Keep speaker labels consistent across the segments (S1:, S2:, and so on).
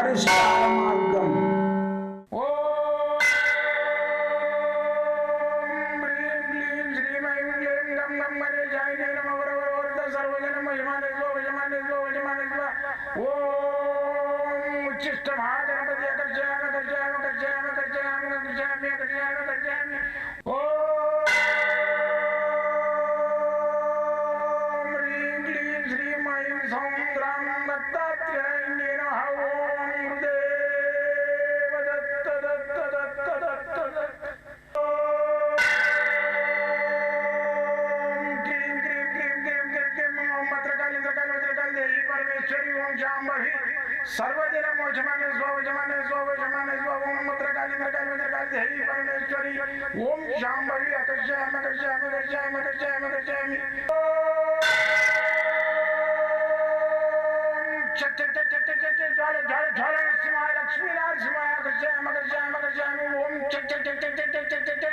S1: పరిష్కార మార్గం. सर्वदिन मोचमाने स्वजमाने स्वजमाने स्वम मत्रकाली मत्रकाली मत्रकाली देवी परमेश्वरी ओम शांभवी अकर्षयामि अकर्षयामि अकर्षयामि अकर्षयामि अकर्षयामि चट चट चट चट चट ज्वाल ज्वाल ज्वाल नरसिंहाय लक्ष्मी नरसिंहाय अकर्षयामि अकर्षयामि अकर्षयामि ओम चट चट चट चट चट चट चट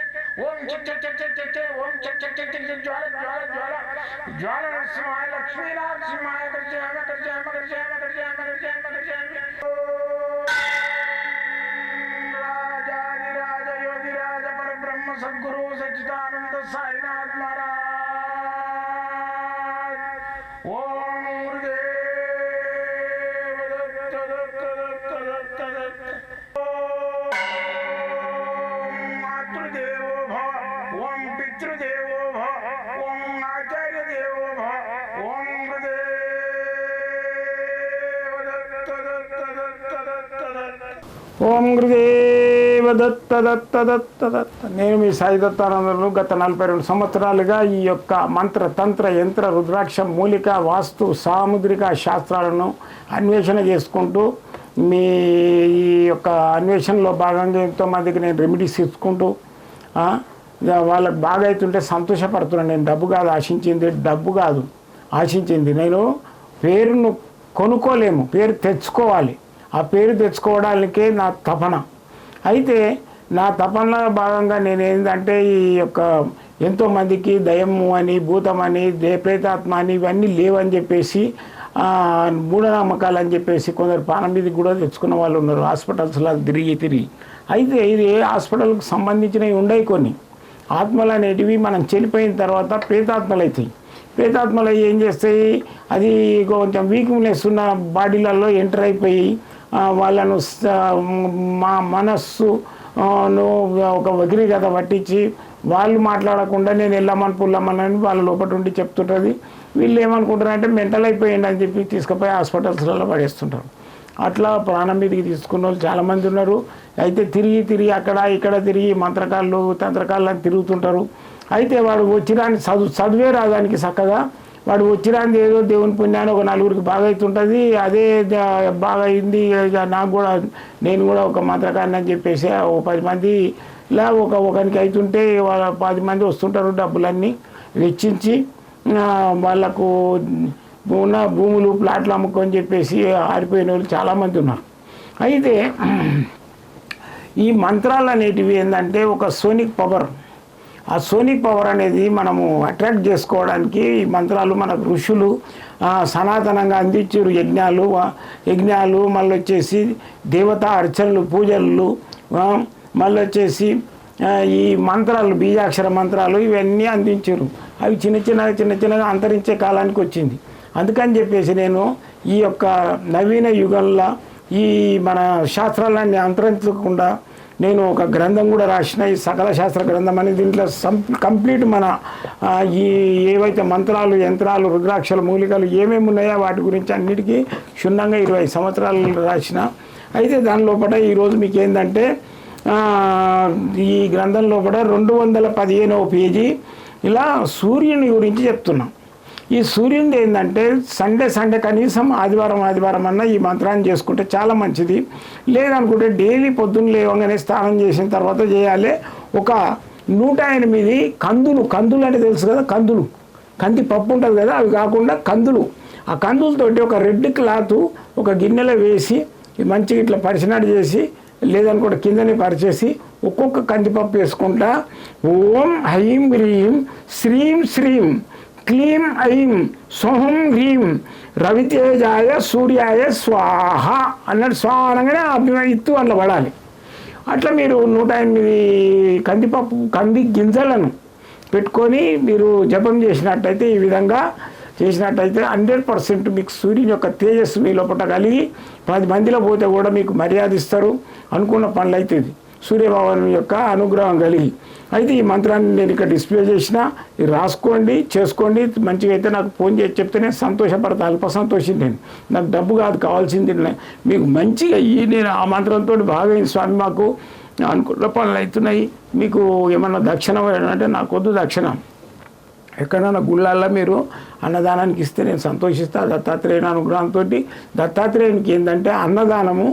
S1: ओम चट चट चट चट चट ओम चट चट चट चट ज्वाल ज्वाल ज्वाल ज्वाल नरसिंहाय लक्ष्मी नरसिंहाय अकर्षयामि अकर्षयामि अकर्षयामि अकर्षयामि अकर्षयामि अकर्षयामि राजाधिराज योगिराज परब्रह्म सद्गुरु सच्चिदानंद साईनाथ महाराज ओम गुरुदेव दत्त दत्त दत्त दत्त दत्त ओम मातृदेवो भव ओम पितृदेवो भव ओम आचार्य देवो भव ओम ఓం గురుదేవ దత్త దత్త దత్త దత్త. నేను మీ సాయి దత్తానందను గత 42 సంవత్సరాలుగా ఈ యొక్క మంత్ర తంత్ర యంత్ర రుద్రాక్ష మూలిక వాస్తు సాముద్రిక శాస్త్రాలను అన్వేషణ చేసుకుంటూ మీ ఈ యొక్క అన్వేషణలో భాగంగా ఎంతోమందికి నేను రెమెడీస్ ఇచ్చుకుంటూ వాళ్ళకి బాగా అవుతుంటే సంతోషపడుతున్నాను. నేను డబ్బు కాదు ఆశించింది, డబ్బు కాదు ఆశించింది. నేను పేరును కొనుక్కోలేము, పేరు తెచ్చుకోవాలి. ఆ పేరు తెచ్చుకోవడానికే నా తపన. అయితే నా తపనలో భాగంగా నేను ఏంటంటే ఈ యొక్క ఎంతోమందికి దయము అని భూతమని ప్రేతాత్మ అని ఇవన్నీ లేవని చెప్పేసి మూఢనమ్మకాలు అని చెప్పేసి కొందరు పానం మీదకి కూడా తెచ్చుకున్న వాళ్ళు ఉన్నారు హాస్పిటల్స్లో తిరిగి. అయితే ఇది హాస్పిటల్కి సంబంధించినవి ఉండవు. కొన్ని ఆత్మలు అనేటివి మనం చనిపోయిన తర్వాత ప్రేతాత్మలు అవుతాయి. ప్రేతాత్మలు ఏం చేస్తాయి, అది కొంచెం వీక్నెస్ ఉన్న బాడీలలో ఎంటర్ అయిపోయి వాళ్ళను మా మనస్సు ఒక వగ్రీగత పట్టించి వాళ్ళు మాట్లాడకుండా నేను వెళ్ళమని పుల్లమని వాళ్ళ లోపల ఉండి చెప్తుంటుంది. వీళ్ళు ఏమనుకుంటారంటే మెంటల్ అయిపోయింది అని చెప్పి తీసుకుపోయి హాస్పిటల్స్లలో పడేస్తుంటారు. అట్లా ప్రాణం మీదకి తీసుకున్న వాళ్ళు చాలామంది ఉన్నారు. అయితే తిరిగి అక్కడ ఇక్కడ తిరిగి మంత్రకాళ్ళు తంత్రకాళ్ళు అని తిరుగుతుంటారు. అయితే వాడు వచ్చిరాని చదువే రాదానికి చక్కగా వాడు వచ్చిరాని ఏదో దేవుని పుణ్యాన్ని ఒక నలుగురికి బాగా అవుతుంటుంది. అదే బాగా అయింది నాకు కూడా, నేను కూడా ఒక మంత్రకాన్ని అని చెప్పేసి ఓ 10 మంది ఇలా ఒకరికి అవుతుంటే వాళ్ళ 10 మంది వస్తుంటారు. డబ్బులన్నీ వెచ్చించి వాళ్ళకు ఉన్న భూములు ప్లాట్లు అమ్ముకొని చెప్పేసి ఆరిపోయిన వాళ్ళు చాలామంది ఉన్నారు. అయితే ఈ మంత్రాలు అనేటివి ఏంటంటే ఒక సోనిక్ పవర్. ఆ సోనిక్ పవర్ అనేది మనము అట్రాక్ట్ చేసుకోవడానికి ఈ మంత్రాలు మనకు ఋషులు సనాతనంగా అందించారు. యజ్ఞాలు మళ్ళీ వచ్చేసి దేవతా అర్చనలు పూజలు మళ్ళీ వచ్చేసి ఈ మంత్రాలు బీజాక్షర మంత్రాలు ఇవన్నీ అందించారు. అవి చిన్నగా అంతరించే కాలానికి వచ్చింది. అందుకని చెప్పేసి నేను ఈ యొక్క నవీన యుగంలో ఈ మన శాస్త్రాలన్నీ అంతరించకుండా నేను ఒక గ్రంథం కూడా రాసిన, ఈ సకల శాస్త్ర గ్రంథం అని. దీంట్లో కంప్లీట్ మన ఈ ఏవైతే మంత్రాలు యంత్రాలు రుద్రాక్షలు మూలికలు ఏమేమి ఉన్నాయో వాటి గురించి అన్నిటికీ క్షుణ్ణంగా 20 సంవత్సరాలు రాసిన. అయితే దాని లోపల ఈరోజు మీకు ఏంటంటే ఈ గ్రంథం లోపల 215వ పేజీ ఇలా సూర్యుని గురించి చెప్తున్నాం. ఈ సూర్యుని ఏంటంటే సండే కనీసం ఆదివారం అన్నా ఈ మంత్రాన్ని చేసుకుంటే చాలా మంచిది. లేదనుకుంటే డైలీ పొద్దున్న లేవగానే స్నానం చేసిన తర్వాత చేయాలి. ఒక 108 కందులు అంటే తెలుసు కదా, కంది పప్పు ఉంటుంది కదా, అవి కాకుండా కందులు. ఆ కందులతోటి ఒక రెడ్ క్లాత్ ఒక గిన్నెలో వేసి మంచిగా ఇట్లా పరిచినట్టు చేసి, లేదనుకుంటే కిందనే పరిచేసి ఒక్కొక్క కందిపప్పు వేసుకుంటా ఓం హైం హ్రీం శ్రీం శ్రీం క్లీం ఐం సోహం హ్రీం రవితేజాయ సూర్యాయ స్వాహ అన్నట్టు స్వాహ అనగానే ఇత్తు అందులో పడాలి. అట్లా మీరు 108 కంది గింజలను పెట్టుకొని మీరు జపం చేసినట్టయితే, ఈ విధంగా చేసినట్టయితే 100% మీకు సూర్యుని యొక్క తేజస్సు మీ లోపల కలిగి 10 మందిలో పోతే కూడా మీకు మర్యాద ఇస్తారు, అనుకున్న పనులు అవుతుంది సూర్యభగవాను యొక్క అనుగ్రహం కలిగి. అయితే ఈ మంత్రాన్ని నేను ఇక్కడ డిస్ప్లే చేసిన, ఇది రాసుకోండి, చేసుకోండి. మంచిగా అయితే నాకు ఫోన్ చేసి చెప్తే నేను సంతోషపడతా, అల్ప సంతోషం. నేను నాకు డబ్బు కాదు కావాల్సింది, మీకు మంచిగా నేను ఆ మంత్రంతో బాగా స్వామి మాకు అనుకున్న పనులు అవుతున్నాయి, మీకు ఏమన్నా దక్షిణ అంటే నాకు వద్దు దక్షిణ, ఎక్కడన్నా గుళ్ళల్లో మీరు అన్నదానానికి ఇస్తే నేను సంతోషిస్తా దత్తాత్రేయుని అనుగ్రహంతో. దత్తాత్రేయునికి ఏంటంటే అన్నదానము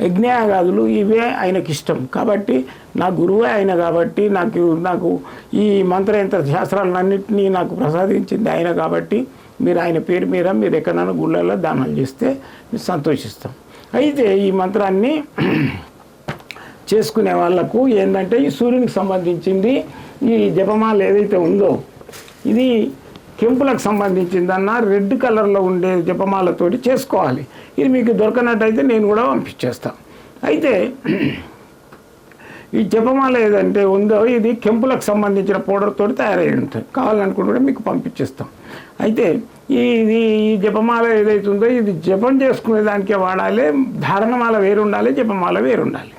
S1: యజ్ఞయాగాదులు ఇవే ఆయనకి ఇష్టం కాబట్టి, నా గురువే ఆయన కాబట్టి, నాకు ఈ మంత్రయంత్ర శాస్త్రాలన్నింటినీ నాకు ప్రసాదించింది ఆయన కాబట్టి, మీరు ఆయన పేరు మీద మీరు ఎక్కడైనా గుళ్ళల్లో దానాలు చేస్తే మీరు సంతోషిస్తాం. అయితే ఈ మంత్రాన్ని చేసుకునే వాళ్ళకు ఏంటంటే ఈ సూర్యునికి సంబంధించింది ఈ జపమాల ఏదైతే ఉందో ఇది కెంపులకు సంబంధించిందన్న రెడ్ కలర్లో ఉండే జపమాలతోటి చేసుకోవాలి. ఇది మీకు దొరకనట్టయితే నేను కూడా పంపించేస్తాను. అయితే ఈ జపమాల ఏదంటే ఉందో ఇది కెంపులకు సంబంధించిన పౌడర్తో తయారై ఉంటుంది, కావాలనుకుంటే కూడా మీకు పంపించేస్తాం. అయితే ఈ జపమాల ఏదైతే ఉందో ఇది జపం చేసుకునే దానికే వాడాలి, ధారణమాల వేరు ఉండాలి, జపమాల వేరు ఉండాలి.